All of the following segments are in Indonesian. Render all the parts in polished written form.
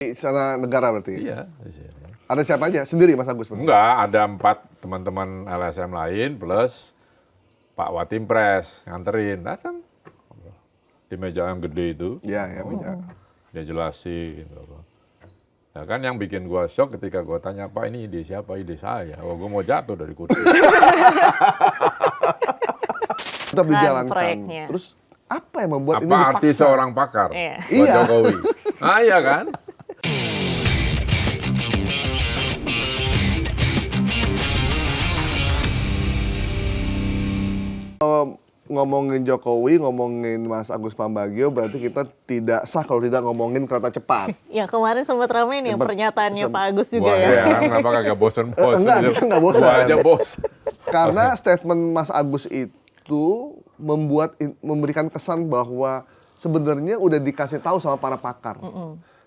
Di sana negara berarti? Iya, di sini. Ada siapa aja? Sendiri Mas Agus? Enggak, ada 4 teman-teman LSM lain plus Pak Watimpres nganterin. Datang di meja yang gede itu. Iya, ya meja. Dia jelasin gitu. Ya kan yang bikin gua shock ketika gua tanya, Pak ini ide siapa? Ide saya. Wah, gua mau jatuh dari kursi. Tetap dijalankan. proyeknya. Terus apa yang membuat ini Apa dipaksa? arti seorang pakar? Iya. Buat Iya. Jokowi. Ah, iya kan? Ngomongin Jokowi, ngomongin Mas Agus Pambagio, berarti kita tidak sah kalau tidak ngomongin kereta cepat. Ya kemarin sempat ramai nih yang pernyataannya Pak Agus juga Wah, ya. iya kan? Kenapa kagak bosen-bosen? Enggak, kita nggak bosen. Gua aja bosen. Karena statement Mas Agus itu memberikan kesan bahwa sebenarnya udah dikasih tahu sama para pakar.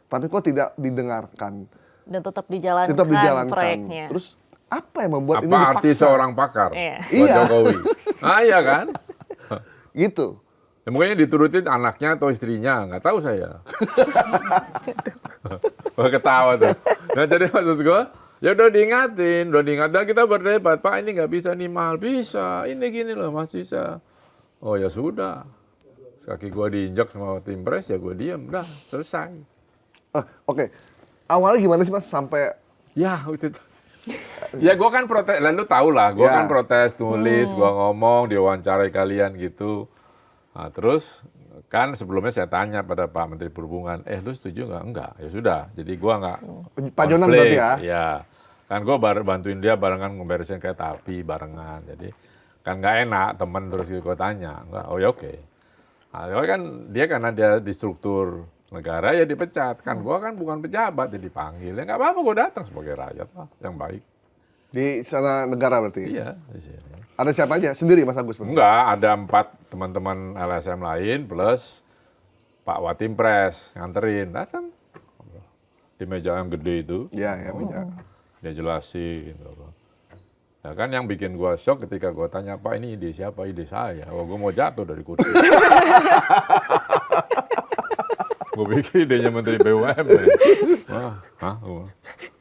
Tapi kok tidak didengarkan. Dan tetap dijalankan, Tetap dijalankan. proyeknya. Terus apa yang membuat ini Apa dipaksa? arti seorang pakar? Iya. Buat Iya. Jokowi. Ah, iya kan? Gitu. Ya, mungkin diturutin anaknya atau istrinya, nggak tahu saya. Wah, ketawa tuh. Nah, jadi maksud gue, ya udah diingatin. Dan kita berdebat, Pak ini nggak bisa nih mahal. Bisa, ini gini loh Mas bisa. Oh ya sudah. Kaki gue diinjak sama Timpres, ya gue diem. Udah, selesai. Oke. Awalnya gimana sih Mas sampai Ya, itu. Ya gue kan protes, lalu tau lah, gue Ya. kan protes, tulis, gue ngomong, diwawancarai kalian gitu. Nah, terus kan sebelumnya saya tanya pada Pak Menteri Perhubungan, lu setuju nggak? Enggak, ya sudah. Jadi gue nggak Pak Jonan konflik. berarti ya? Ya, kan gue bantuin dia barengan ngeberesin kereta api barengan. Jadi kan nggak enak temen terus gue tanya, enggak, oh ya oke. Nah, kan dia karena dia di struktur negara ya dipecat. Kan gua kan bukan pejabat, jadi dipanggil. Ya nggak apa-apa, gua datang sebagai rakyat lah, yang baik. di sana negara berarti? Iya, di sini. Ada siapa aja? Sendiri Mas Agus? Enggak, ada 4 teman-teman LSM lain plus Pak Watimpres nganterin. Datang di meja yang gede itu. Iya, ya meja. Dia jelasin gitu. Ya kan yang bikin gua shock ketika gua tanya, Pak ini ide siapa? Ide saya. Wah, gua mau jatuh dari kursi. Gue pikir idenya Menteri BUMN. Wah,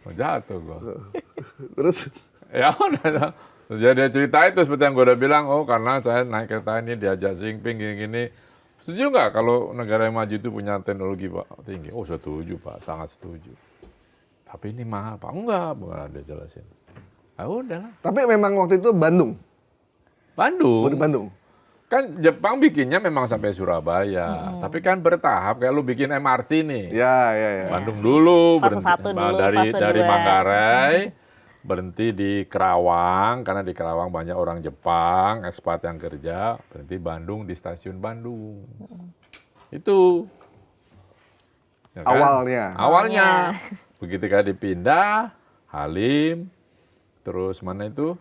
mau jatuh gue. Terus Ya udah. Terus dia cerita itu seperti yang gue udah bilang, oh karena saya naik kereta ini diajak Xi Jinping gini-gini. Setuju nggak kalau negara yang maju itu punya teknologi Pak tinggi? Oh setuju Pak, sangat setuju. Tapi ini mahal Pak. Enggak, bukan dia jelasin. Ah udah. tapi memang waktu itu Bandung. Bandung. Di Bandung. Kan Jepang bikinnya memang sampai Surabaya. Tapi kan bertahap, kayak lu bikin MRT nih. Ya, ya, ya. Bandung dulu, Fase satu dulu, fase dari dua. Manggarai, berhenti di Kerawang, karena di Kerawang banyak orang Jepang, ekspat yang kerja, berhenti Bandung di stasiun Bandung. Itu. Ya kan? Awalnya. Begitu kan dipindah, Halim, terus mana itu,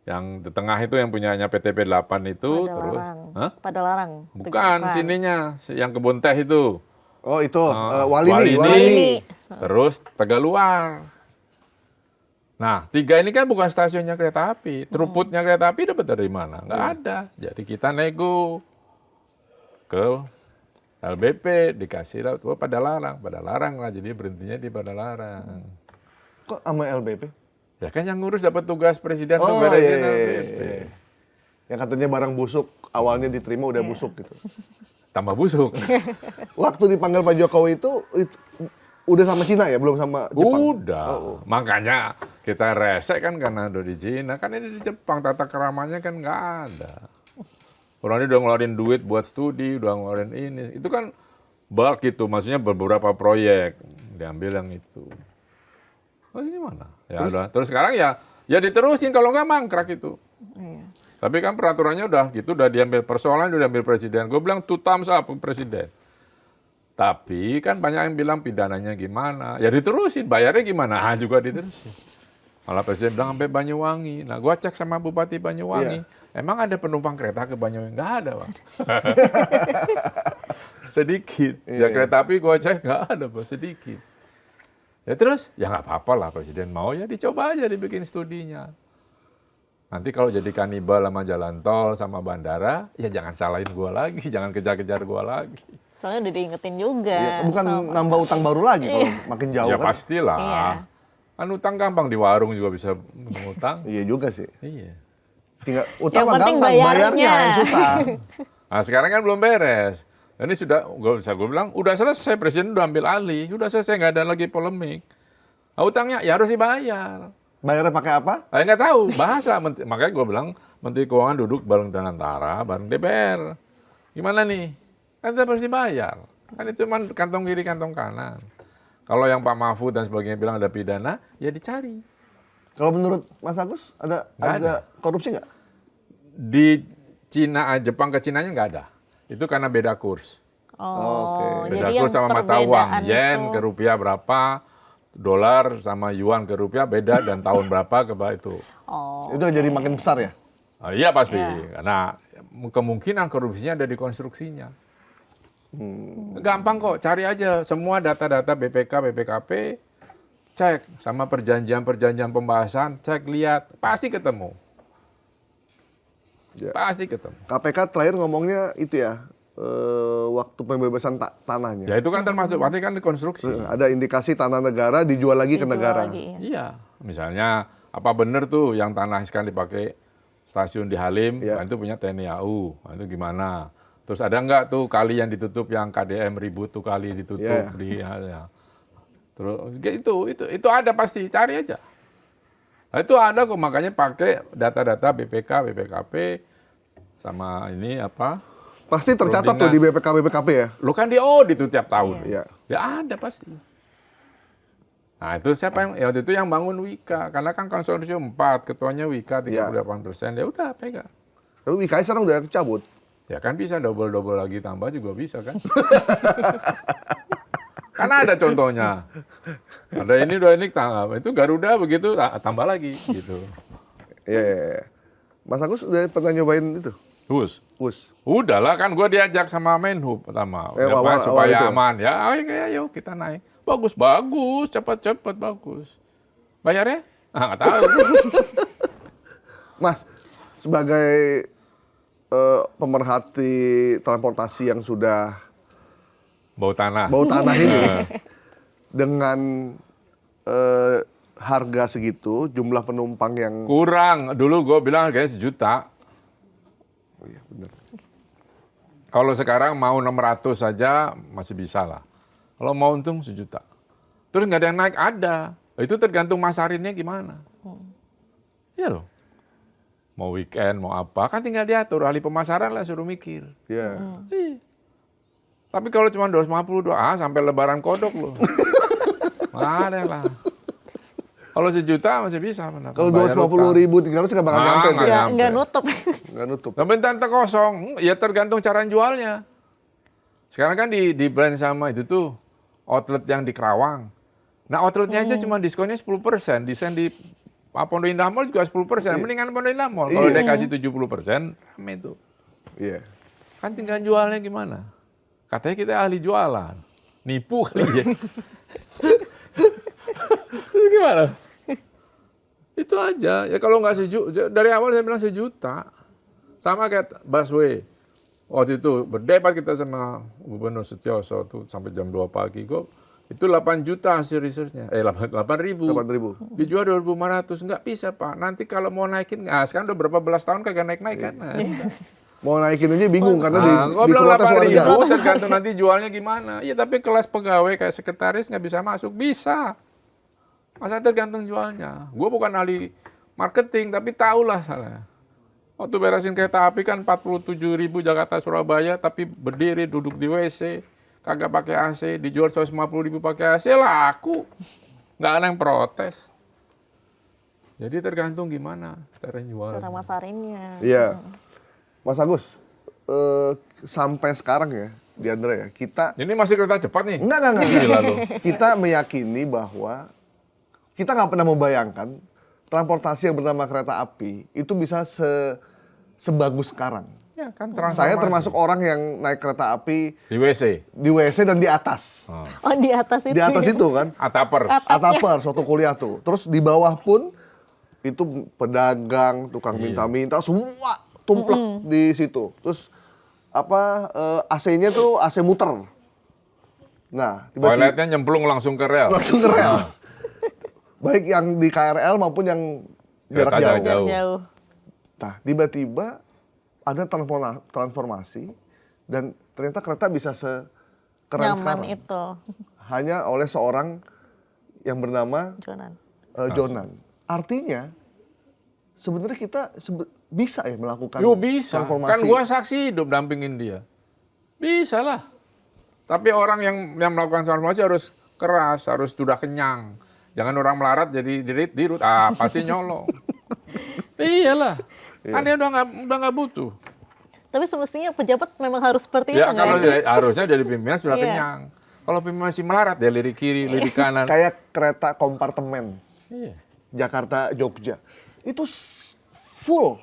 yang di tengah itu yang punyanya PTP 8 itu, terus, hah? Padalarang. Bukan, sininya, yang kebun teh itu. Oh itu Walini. Walini. Terus Tegaluar. Nah, 3 ini kan bukan stasiunnya kereta api. Throughputnya kereta api dapat dari mana? Nggak ada. Jadi kita nego ke LBP, dikasih laut. Oh, Padalarang lah. Jadi berhentinya di Padalarang. Kok sama LBP? Ya kan yang ngurus dapat tugas presiden Oh untuk beresin iya, LBP. Yang katanya barang busuk, awalnya diterima udah busuk gitu. Tambah busuk. Waktu dipanggil Pak Jokowi itu udah sama Cina ya, belum sama Jepang? Udah. Makanya kita resek kan karena udah di Cina. Kan ini di Jepang, tata keramanya kan nggak ada. Orang ini udah ngeluarin duit buat studi, udah ngeluarin ini. Itu kan bulk itu, maksudnya beberapa proyek. Diambil yang itu. Oh ini mana? Ya udah. Terus sekarang ya diterusin, kalau nggak mangkrak itu. Iya. Tapi kan peraturannya udah gitu, udah diambil persoalan, udah diambil presiden. Gue bilang 2 thumbs up presiden. Tapi kan banyak yang bilang pidananya gimana. Ya diterusin, bayarnya gimana? Juga diterusin. Malah presiden bilang sampai Banyuwangi. Nah gue cek sama Bupati Banyuwangi. Emang ada penumpang kereta ke Banyuwangi? Nggak ada Pak. Sedikit. Ya kereta api gue cek nggak ada Pak, sedikit. Ya terus, ya nggak apa-apa lah presiden mau ya dicoba aja dibikin studinya. Nanti kalau jadi kanibal sama jalan tol sama bandara, ya jangan salahin gua lagi, jangan kejar-kejar gua lagi. Soalnya udah diingetin juga. Ya, bukan sama- nambah utang baru lagi kalau makin jauh Ya kan. pastilah. Iya. Kan utang gampang di warung juga bisa ngutang. Iya juga sih. Iya. Tinggal utang Yang mah penting gampang, bayarnya. bayarnya yang susah. Nah sekarang kan belum beres. Ini sudah, gue bilang, udah selesai, Presiden udah ambil alih, udah selesai, nggak ada lagi polemik. Nah, utangnya ya harus dibayar. Bayarnya pakai apa? Saya nggak tahu, bahasa. Makanya gue bilang, Menteri Keuangan duduk bareng Danantara, bareng DPR. Gimana nih? Kan tetap harus dibayar. Kan itu cuma kantong kiri, kantong kanan. Kalau yang Pak Mahfud dan sebagainya bilang ada pidana, ya dicari. Kalau menurut Mas Agus Nggak ada korupsi nggak? Di Cina, Jepang ke Cinanya nggak ada. Itu karena beda kurs. Oh, Oke. Beda jadi kurs yang sama mata uang. perbedaan Yen itu- ke rupiah berapa, dolar sama yuan ke rupiah beda, dan tahun berapa ke itu. Oh, Itu yang jadi makin besar ya? Ah, iya pasti, Iya. karena kemungkinan korupsinya ada di konstruksinya. Gampang kok, cari aja semua data-data BPK, BPKP, cek sama perjanjian-perjanjian pembahasan, cek lihat, pasti ketemu. Ya. Pasti ketemu. KPK terakhir ngomongnya itu ya, waktu pembebasan tanahnya. Ya itu kan termasuk, berarti kan konstruksi. Ada indikasi tanah negara dijual lagi ke dijual negara. lagi, ya. Iya, misalnya apa benar tuh yang tanah sekarang dipakai stasiun di Halim, Iya. nah itu punya TNI AU, nah itu gimana? Terus ada nggak tuh kali yang ditutup yang KDM ribut tuh kali ditutup Iya. di ya. Terus itu ada pasti, cari aja. Nah, itu ada kok, makanya pakai data-data BPK, BPKP sama ini apa? Pasti tercatat tuh di BPK ya. Lo kan di audit tuh tiap tahun. Iya. Ya ada pasti. Nah itu siapa yang, ya waktu itu yang bangun Wika, karena kan konsorsium 4, ketuanya Wika 38%, ya udah pegang. Tapi WKI sekarang udah cabut. Ya kan bisa double-double lagi tambah juga bisa kan. Karena ada contohnya. Ada ini udah ini tambah, itu Garuda begitu tambah lagi gitu. Iya, iya, iya. Mas Agus udah pernah nyobain itu? Terus, Us. udahlah kan gue diajak sama Menhub pertama, ya, awal supaya itu. aman. Ya ayo kita naik. Bagus, cepat bagus. Bayarnya? Nggak tahu. Mas, sebagai pemerhati transportasi yang sudah Bau tanah. bau tanah ini, dengan harga segitu, jumlah penumpang yang... Kurang. Dulu gue bilang harganya 1 juta. Oh iya, benar. Kalau sekarang mau 600 saja masih bisa lah. Kalau mau untung 1 juta. Terus nggak ada yang naik, ada. Itu tergantung masarinnya gimana. Iya loh. Mau weekend, mau apa, kan tinggal diatur. Ahli pemasaran lah suruh mikir. Iya. Iya. Tapi kalau cuma 250 sampai lebaran kodok loh. Nggak ada lah. Kalau 1 juta masih bisa. Kalau 250.000, 300 nggak bakal nyampe tuh. nggak Ya, nyampe. nggak nutup. Nggak nutup. Tapi tante kosong, ya tergantung cara jualnya. Sekarang kan di brand sama itu tuh outlet yang di Kerawang. Nah outletnya aja cuma diskonnya 10%, desain di Pondok Indah Mall juga 10%, mendingan Pondok Indah Mall. Kalau dia kasih 70%, rame tuh. Iya. Kan tinggal jualnya gimana? Katanya kita ahli jualan. Nipu kali ya. Terus gimana? Itu aja. Ya kalau nggak dari awal saya bilang 1 juta. Sama kayak busway. Waktu itu berdebat kita sama Gubernur Sutioso tuh sampai jam 2 pagi. Itu 8 juta hasil researchnya. 8.000. 8.000. Dijual 2.500. Nggak bisa Pak. Nanti kalau mau naikin, sekarang udah berapa belas tahun kagak naik-naik kan. Nah, Mau naikin aja bingung karena gua bilang diprotes warga. 8.000 tergantung nanti jualnya gimana. Iya tapi kelas pegawai kayak sekretaris nggak bisa masuk. Bisa. Masa tergantung jualnya. Gue bukan ahli marketing tapi tahulah salah. Waktu beresin kereta api kan 47.000 Jakarta Surabaya tapi berdiri duduk di WC. Kagak pakai AC. Dijual 150.000 pakai AC laku. Nggak ada yang protes. Jadi tergantung gimana cara jual. Cara masarinnya. Iya. Mas Agus, sampai sekarang ya, Diandra ya, kita Ini masih kereta cepat nih. enggak. Gila lu. Kita meyakini bahwa kita nggak pernah membayangkan transportasi yang bernama kereta api itu bisa sebagus sekarang. Ya kan Saya transformasi. termasuk orang yang naik kereta api Di WC. di WC dan di atas. Oh, di atas itu. Di atas itu kan, Atapers. atapers waktu kuliah tuh. Terus di bawah pun itu pedagang, tukang minta-minta, semua tumplek di situ. Terus AC-nya tuh AC muter. Nah, tiba-tiba Toiletnya nyemplung langsung ke rel. langsung ke rel. Baik yang di KRL maupun yang jarak Kereta jauh. jauh. Jauh. Nah, tiba-tiba ada transformasi dan ternyata kereta bisa sekeren Nyaman sekarang. itu. Hanya oleh seorang yang bernama Jonan. Jonan. Artinya sebenarnya kita bisa ya melakukan Yo bisa, transformasi. kan gua saksi hidup dampingin dia. Bisa lah. Tapi orang yang melakukan transformasi harus keras, harus sudah kenyang. Jangan orang melarat jadi dirut, pasti nyolong. Iyalah, kan dia udah nggak butuh. Tapi semestinya pejabat memang harus seperti itu Ya nggak kalau sih? harusnya jadi pimpinan sudah Iya. kenyang. Kalau pimpinan masih melarat dia lirik kiri, lirik kanan. Kayak kereta kompartemen Iya. Jakarta Jogja itu full.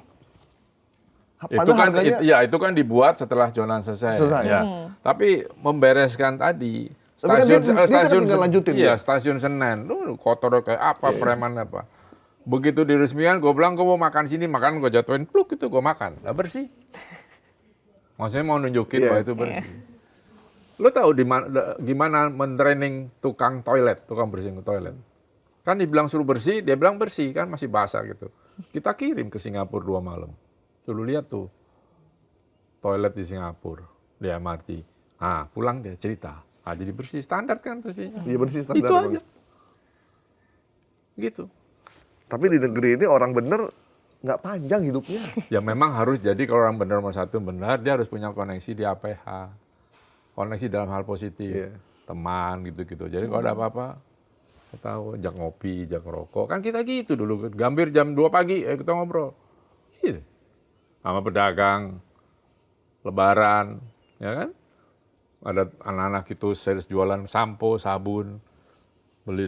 Itu Padahal kan harganya itu kan dibuat setelah Jonan selesai. Selesai. Ya. Tapi membereskan tadi Tapi kan dia kan stasiun tinggal lanjutin iya, dia. stasiun Senen. Kotor kayak apa preman apa. Begitu diresmikan gue bilang gue mau makan sini, makan gue jatuhin pluk itu gue makan. Lah bersih. Maksudnya mau nunjukin Iya. bahwa itu bersih. Lo tahu gimana mentraining tukang toilet, tukang bersihin toilet? Kan dibilang suruh bersih, dia bilang bersih kan masih basah gitu. Kita kirim ke Singapura 2 malam. Dulu lihat tuh toilet di Singapura, dia mati. Pulang dia cerita. Jadi bersih, standar kan bersihnya. Iya bersih standar. Itu memang. aja. Gitu. Tapi di negeri ini orang bener nggak panjang hidupnya. Ya memang harus jadi kalau orang benar nomor satu benar, dia harus punya koneksi di APH. Koneksi dalam hal positif. Iya. Teman gitu-gitu. Jadi kalau ada apa-apa, kita tahu, ajak ngopi, ajak ngerokok. Kan kita gitu dulu. Gambir jam 2 pagi, kita ngobrol. Gitu. Sama pedagang, lebaran, ya kan? Ada anak-anak itu sales jualan sampo, sabun, beli.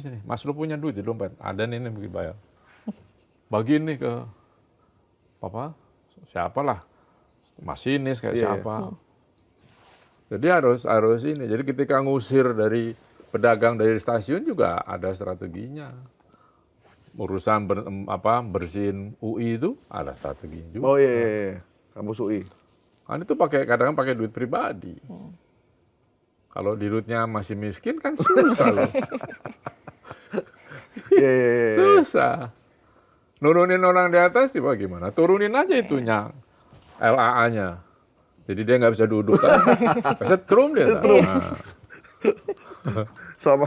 Sini, Mas lu punya duit di dompet? Ada nih bagi bayar. Bagiin nih ke siapalah, masinis kayak Iya. siapa. Jadi harus ini. Jadi ketika ngusir dari pedagang dari stasiun juga ada strateginya. Urusan bersihin UI itu ada strategi juga. Oh iya. Kampus UI. Kan itu kadang pakai duit pribadi. Kalau dirutnya masih miskin kan susah loh. Iya. Susah. Nurunin orang di atas tiba gimana? Turunin aja itunya, LAA-nya. Jadi dia nggak bisa duduk kan. Setrum dia. Nah. Sama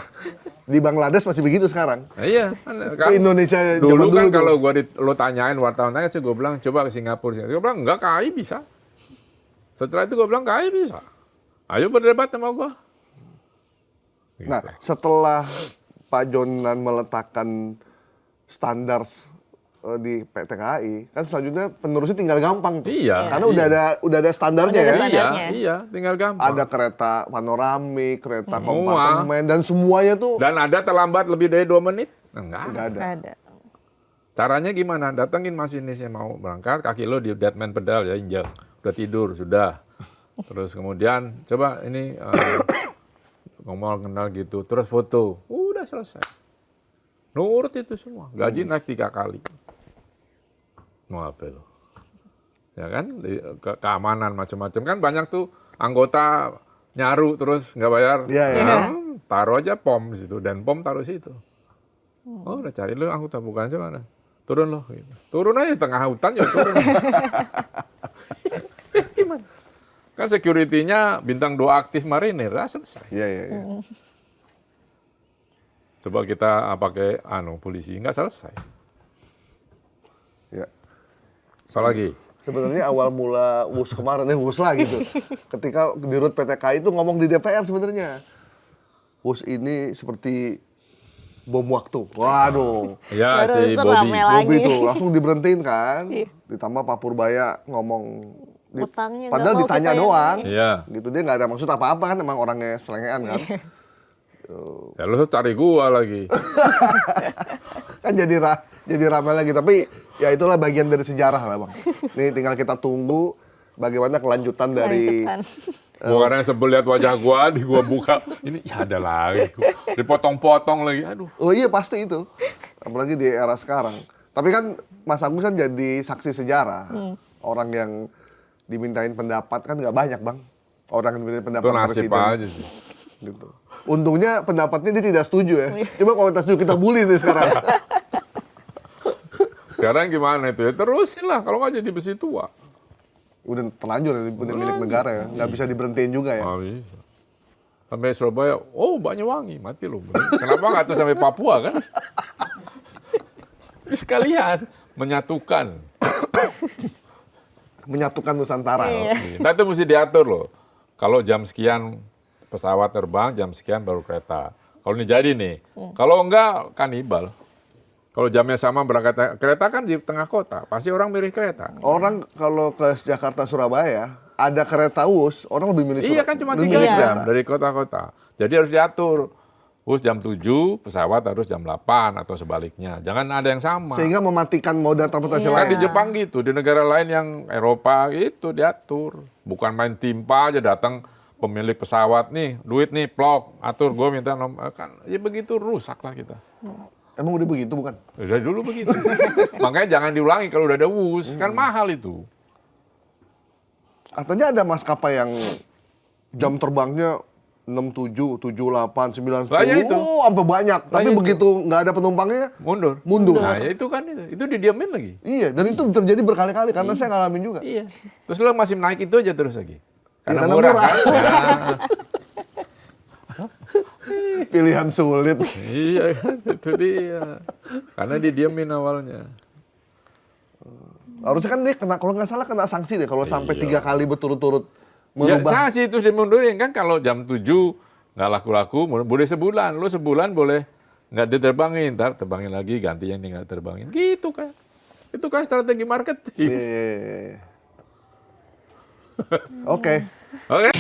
di Bangladesh masih begitu sekarang. Nah, iya. Kan, Di Indonesia dulu zaman kan dulu tuh. kalau lo tanyain wartawan tanya sih gue bilang coba ke Singapura. Gue bilang enggak, KAI bisa. Setelah itu gue bilang KAI bisa. Ayo berdebat sama gue. Gitu. Nah, setelah Pak Jonan meletakkan standar di PT KAI, kan selanjutnya penerusnya tinggal gampang tuh. Iya. Karena udah ada standarnya Udah ya. ada standarnya. Iya, tinggal gampang. Ada kereta panoramik, kereta kompartemen, dan semuanya tuh Dan ada terlambat lebih dari 2 menit? Enggak. nggak ada. Nggak ada. Caranya gimana? Datengin masinis yang mau berangkat, kaki lo di deadman pedal ya, injak. Udah tidur, sudah. Terus kemudian coba ini ngomong kenal gitu, terus foto. Udah selesai. Nurut itu semua. Gaji naik 3 kali. Mau apa lo? Ya kan? Keamanan macam-macam kan banyak tuh anggota nyaru terus nggak bayar. Iya, iya. Nah, taruh aja pom di situ dan pom taruh situ. Oh, udah cari lo anggota bukan aja mana? Turun loh. Gitu. Turun aja di tengah hutan ya turun. Gimana? Kan security-nya bintang 2 aktif marinir, selesai. Iya. Coba kita pakai polisi, nggak selesai. Ya. Soal lagi. Sebenarnya awal mula WUS kemarin, WUS lah gitu. Ketika Dirut PT KAI itu ngomong di DPR sebenarnya. WUS ini seperti bom waktu. Waduh. Ya, Baru si itu Bobby. rame lagi. Bobby tuh langsung diberhentiin kan. Iya. Ditambah Pak Purbaya ngomong. Utangnya nggak Padahal mau ditanya kita yang doang. Iya. Gitu, dia nggak ada maksud apa-apa kan, emang orangnya selengean kan. Ya lu cari gua lagi. Kan jadi ramai lagi, tapi ya itulah bagian dari sejarah lah Bang. Nih tinggal kita tunggu bagaimana kelanjutan dari Lanjutan. Gua kadang sebel lihat wajah gua, gua buka. Ini ya ada lagi. Dipotong-potong lagi. Aduh. Oh iya pasti itu. apalagi di era sekarang. Tapi kan Mas Agus kan jadi saksi sejarah. Orang yang dimintain pendapat kan nggak banyak, Bang. Orang yang dimintain pendapat Itu nasib presiden. aja sih. Gitu. Untungnya pendapatnya dia tidak setuju ya. Coba kalau kita setuju kita bully nih sekarang. Sekarang gimana itu ya? Terusin lah, kalau nggak jadi besi tua. Udah terlanjur, udah milik negara ya. Nggak bisa diberhentiin juga ya. Nggak bisa. Sampai Surabaya, oh Banyuwangi, mati lu. Kenapa nggak tuh sampai Papua kan? Ini sekalian menyatukan. Menyatukan Nusantara. Nah itu mesti diatur loh. Kalau jam sekian pesawat terbang, jam sekian baru kereta. Kalau ini jadi nih, kalau enggak kanibal. Kalau jamnya sama berangkat kereta kan di tengah kota, pasti orang milih kereta. Orang kalau ke Jakarta Surabaya ada kereta Wus, orang lebih milih Iya kan cuma 3 lebih milih jam kereta. dari kota-kota. Jadi harus diatur. Bus jam 7, pesawat harus jam 8 atau sebaliknya. Jangan ada yang sama. Sehingga mematikan moda transportasi Kan di lain. Jepang gitu, di negara lain yang Eropa gitu diatur. Bukan main timpa aja datang pemilik pesawat nih, duit nih, plok, atur gue minta nomor. Kan ya begitu rusak lah kita. Emang udah begitu bukan? Dari dulu begitu. Makanya jangan diulangi kalau udah ada WUS, kan mahal itu. Katanya ada maskapai yang jam terbangnya 67, 78, 9, 10. Lah, ya itu. Oh, sampai banyak. Tapi itu. begitu nggak ada penumpangnya, Mundur. mundur. Nah ya itu kan itu didiamin lagi. Iya, dan itu terjadi berkali-kali karena saya ngalamin juga. Iya. Terus lo masih naik itu aja terus lagi. Karena karena murah, murah. kan? Nah, Pilihan sulit. iya kan, itu dia. Karena didiamin awalnya. Harusnya kan dia kena, kalau nggak salah kena sanksi deh kalau sampai Iya. 3 kali berturut-turut Ya merubah. sanksi itu dimundurin kan kalau jam 7 nggak laku-laku, boleh sebulan. Lo sebulan boleh nggak diterbangin, ntar terbangin lagi, ganti yang nggak terbangin. Gitu kan. Itu kan strategi marketing. Iya. Oke. Oke.